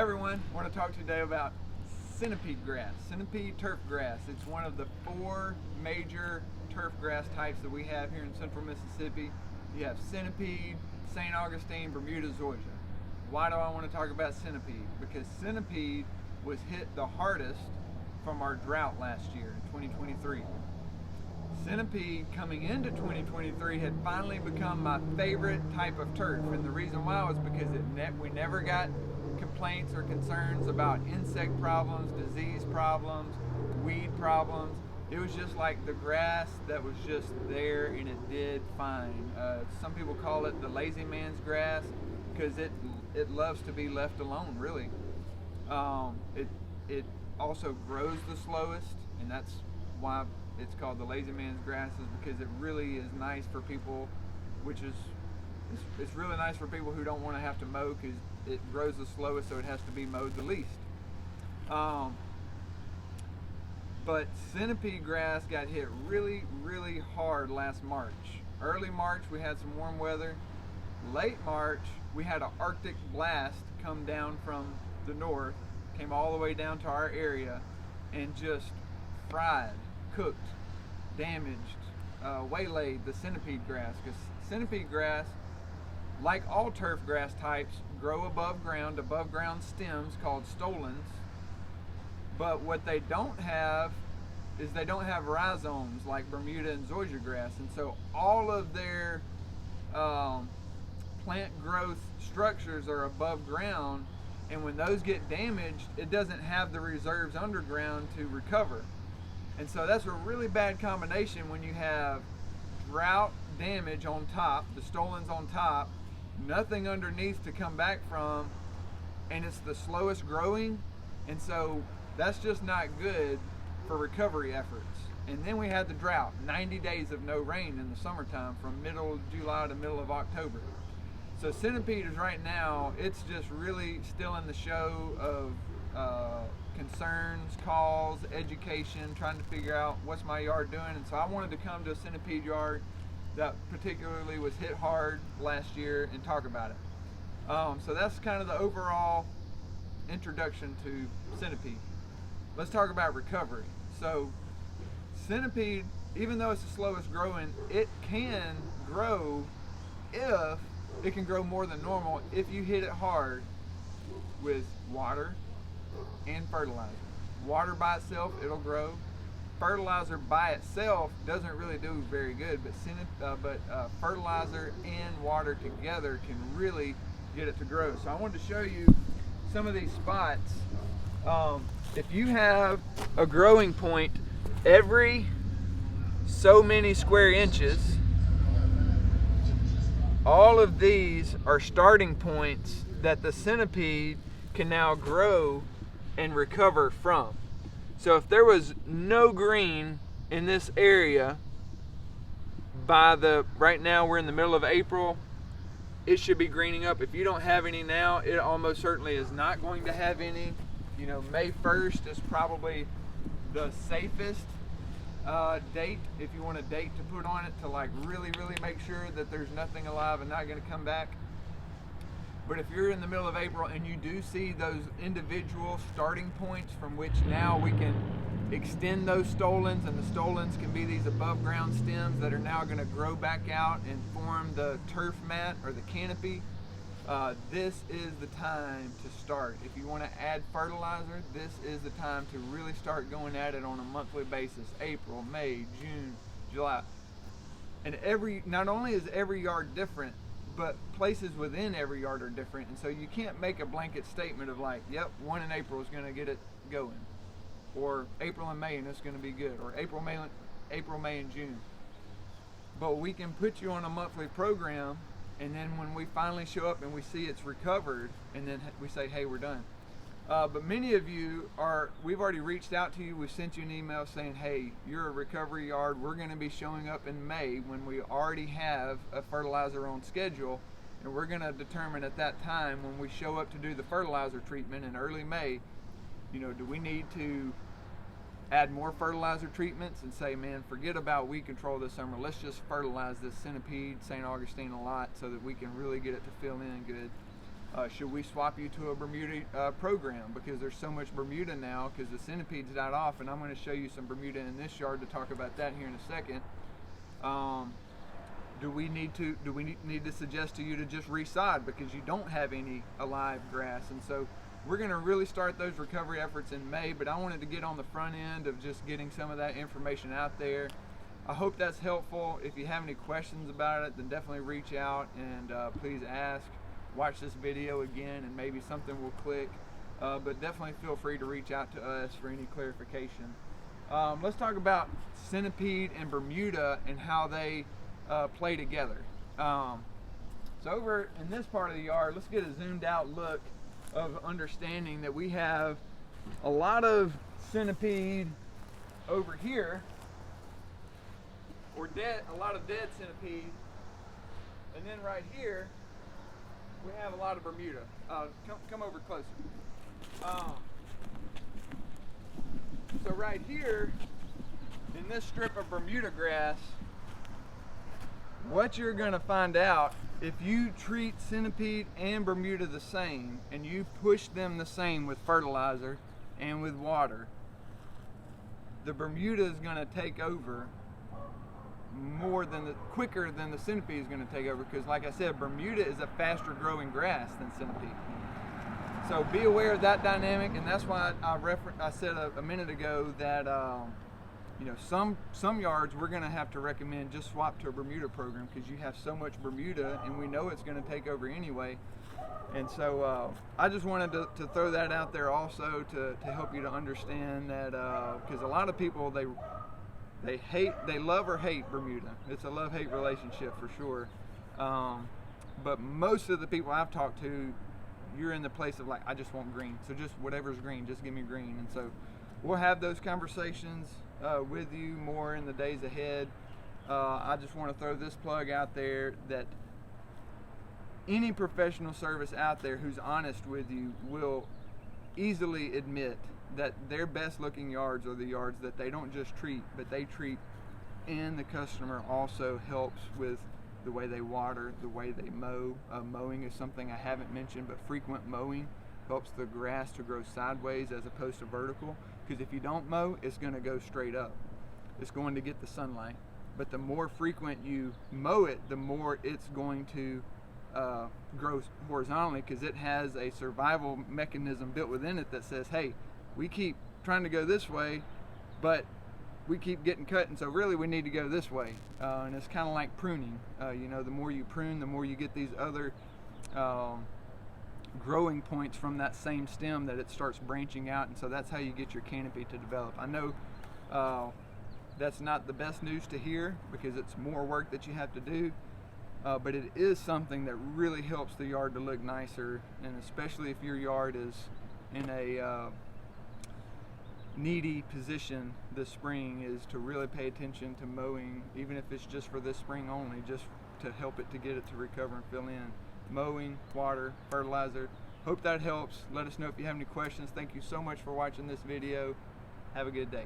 Everyone, I want to talk to you today about centipede grass, centipede turf grass. It's one of the 4 major turf grass types that we have here in central Mississippi. You have centipede, St. Augustine, Bermuda, zoysia. Why do I want to talk about centipede? Because centipede was hit the hardest from our drought last year in 2023. Centipede coming into 2023 had finally become my favorite type of turf, and the reason why was because we never got complaints or concerns about insect problems, disease problems, weed problems. It was just like the grass that was just there, and it did fine. Some people call it the lazy man's grass because it loves to be left alone, really. It also grows the slowest, and that's why it's called the lazy man's grass, is because it really is nice for people, it's really nice for people who don't want to have to mow, because it grows the slowest, so it has to be mowed the least. But centipede grass got hit really, really hard last March. Early March we had some warm weather. Late March we had an Arctic blast come down from the north, came all the way down to our area, and just fried, cooked, damaged, waylaid the centipede grass. Because centipede grass, like all turf grass types, grow above ground stems called stolons. But what they don't have is they don't have rhizomes like Bermuda and zoysia grass, and so all of their plant growth structures are above ground, and when those get damaged, it doesn't have the reserves underground to recover. And so that's a really bad combination when you have drought damage on top, the stolons on top, nothing underneath to come back from, and it's the slowest growing, and so that's just not good for recovery efforts. And then we had the drought, 90 days of no rain in the summertime from middle of July to middle of October. So centipede is right now, it's just really still in the show of concerns, calls, education, trying to figure out what's my yard doing. And so I wanted to come to a centipede yard that particularly was hit hard last year and talk about it. So that's kind of the overall introduction to centipede. Let's talk about recovery. So centipede, even though it's the slowest growing, it can grow more than normal if you hit it hard with water and fertilizer. Water by itself, it'll grow. Fertilizer by itself doesn't really do very good, but fertilizer and water together can really get it to grow. So I wanted to show you some of these spots. If you have a growing point every so many square inches, all of these are starting points that the centipede can now grow and recover from. So if there was no green in this area right now we're in the middle of April, it should be greening up. If you don't have any now, it almost certainly is not going to have any. May 1st is probably the safest date, if you want a date to put on it, to like really make sure that there's nothing alive and not going to come back. But if you're in the middle of April and you do see those individual starting points from which now we can extend those stolons, and the stolons can be these above ground stems that are now going to grow back out and form the turf mat or the canopy, this is the time to start. If you want to add fertilizer, this is the time to really start going at it on a monthly basis. April, May, June, July. And not only is every yard different, but places within every yard are different, and so you can't make a blanket statement of like, yep, one in April is going to get it going, or April and May and it's going to be good, or April, May and June. But we can put you on a monthly program, and then when we finally show up and we see it's recovered, and then we say, hey, we're done. But many of you we've already reached out to you. We sent you an email saying, hey, you're a recovery yard. We're going to be showing up in May when we already have a fertilizer on schedule. And we're going to determine at that time when we show up to do the fertilizer treatment in early May, do we need to add more fertilizer treatments and say, man, forget about weed control this summer. Let's just fertilize this centipede, St. Augustine a lot so that we can really get it to fill in good. Should we swap you to a Bermuda program, because there's so much Bermuda now because the Centipede's died off, and I'm going to show you some Bermuda in this yard to talk about that here in a second. Do we need to suggest to you to just resod because you don't have any alive grass? And so we're going to really start those recovery efforts in May, but I wanted to get on the front end of just getting some of that information out there. I hope that's helpful. If you have any questions about it, then definitely reach out and please ask. Watch this video again and maybe something will click, but definitely feel free to reach out to us for any clarification. Let's talk about Centipede and Bermuda and how they play together. So over in this part of the yard, let's get a zoomed out look of understanding that we have a lot of Centipede over here, or a lot of dead Centipede, and then right here we have a lot of Bermuda. Come over closer. So right here in this strip of Bermuda grass, what you're going to find out, if you treat Centipede and Bermuda the same and you push them the same with fertilizer and with water, the Bermuda is going to take over quicker than the Centipede is going to take over, because like I said, Bermuda is a faster growing grass than Centipede. So be aware of that dynamic, and that's why I said a minute ago that you know, some yards we're going to have to recommend just swap to a Bermuda program because you have so much Bermuda and we know it's going to take over anyway. And so I just wanted to throw that out there also to help you to understand that, because a lot of people, they love or hate Bermuda. It's a love-hate relationship for sure. But most of the people I've talked to, you're in the place of like, I just want green. So just whatever's green, just give me green. And so we'll have those conversations with you more in the days ahead. I just want to throw this plug out there that any professional service out there who's honest with you will easily admit that their best looking yards are the yards that they don't just treat, but they treat, and the customer also helps with the way they water, the way they mow. Mowing is something I haven't mentioned, but frequent mowing helps the grass to grow sideways as opposed to vertical, because if you don't mow, it's going to go straight up. It's going to get the sunlight, but the more frequent you mow it, the more it's going to grow horizontally, because it has a survival mechanism built within it that says, hey, we keep trying to go this way, but we keep getting cut, and so really we need to go this way. And it's kind of like pruning. You know, the more you prune, the more you get these other growing points from that same stem that it starts branching out, and so that's how you get your canopy to develop. I know that's not the best news to hear because it's more work that you have to do, but it is something that really helps the yard to look nicer, and especially if your yard is in a needy position this spring, is to really pay attention to mowing, even if it's just for this spring only, just to help it to get it to recover and fill in. Mowing, water, fertilizer. Hope that helps. Let us know if you have any questions. Thank you so much for watching this video. Have a good day.